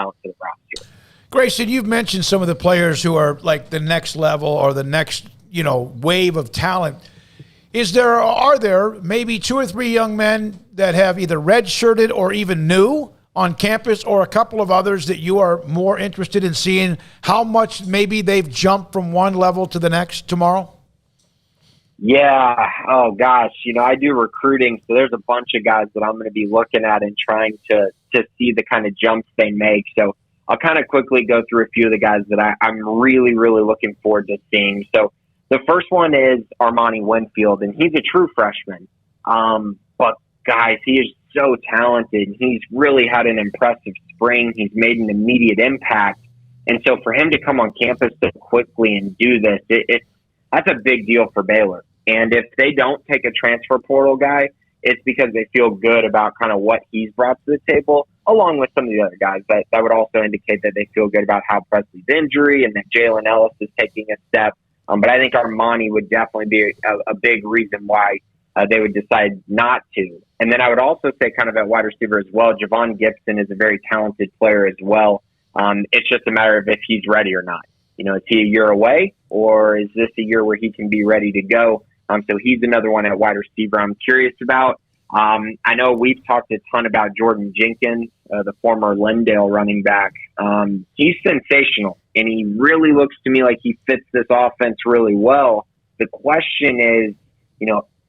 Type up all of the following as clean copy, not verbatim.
talent to the roster. Grayson, you've mentioned some of the players who are like the next level or the next, wave of talent. Are there maybe 2 or 3 young men that have either redshirted or even new on campus, or a couple of others that you are more interested in seeing how much maybe they've jumped from one level to the next tomorrow? Yeah. Oh, gosh. I do recruiting, so there's a bunch of guys that I'm going to be looking at and trying to see the kind of jumps they make. So I'll kind of quickly go through a few of the guys that I'm really, really looking forward to seeing. So the first one is Armani Winfield, and he's a true freshman. But, guys, he is so talented. He's really had an impressive spring. He's made an immediate impact. And so for him to come on campus so quickly and do this, that's a big deal for Baylor. And if they don't take a transfer portal guy, it's because they feel good about kind of what he's brought to the table, along with some of the other guys. That would also indicate that they feel good about Hal Presley's injury and that Jalen Ellis is taking a step. But I think Armani would definitely be a big reason why they would decide not to. And then I would also say kind of at wide receiver as well, Javon Gibson is a very talented player as well. It's just a matter of if he's ready or not. Is he a year away, or is this a year where he can be ready to go? So he's another one at wide receiver I'm curious about. I know we've talked a ton about Jordan Jenkins, the former Lindale running back. He's sensational, and he really looks to me like he fits this offense really well. The question is,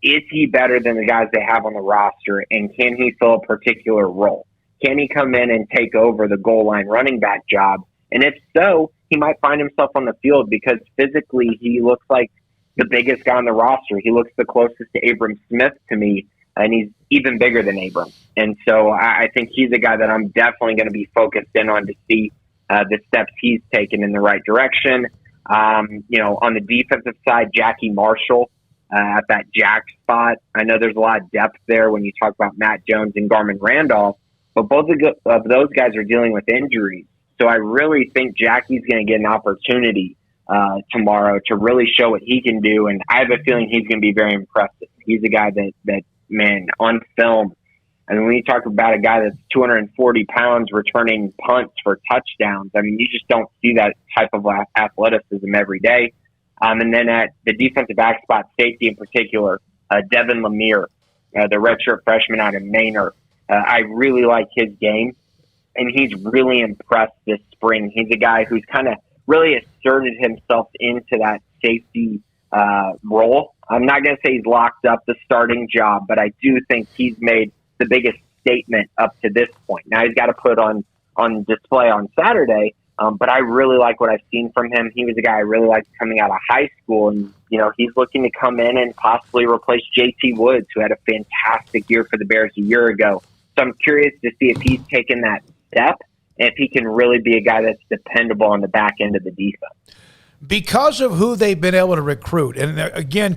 is he better than the guys they have on the roster, and can he fill a particular role? Can he come in and take over the goal line running back job? And if so, he might find himself on the field because physically he looks like the biggest guy on the roster. He looks the closest to Abram Smith to me, and he's even bigger than Abram. And so I think he's a guy that I'm definitely going to be focused in on to see the steps he's taken in the right direction. On the defensive side, Jackie Marshall at that jack spot. I know there's a lot of depth there when you talk about Matt Jones and Garmin Randolph, but both of those guys are dealing with injuries. So I really think Jackie's going to get an opportunity tomorrow to really show what he can do, and I have a feeling he's going to be very impressive. He's a guy that man, on film, I mean, when you talk about a guy that's 240 pounds returning punts for touchdowns, I mean, you just don't see that type of athleticism every day. And then at the defensive back spot, safety in particular, Devin Lemire, the redshirt freshman out of Manor. I really like his game, and he's really impressed this spring. He's a guy who's kind of really asserted himself into that safety role. I'm not going to say he's locked up the starting job, but I do think he's made the biggest statement up to this point. Now he's got to put on display on Saturday, but I really like what I've seen from him. He was a guy I really liked coming out of high school, and he's looking to come in and possibly replace JT Woods, who had a fantastic year for the Bears a year ago. So I'm curious to see if he's taken that step and if he can really be a guy that's dependable on the back end of the defense. Because of who they've been able to recruit, and again,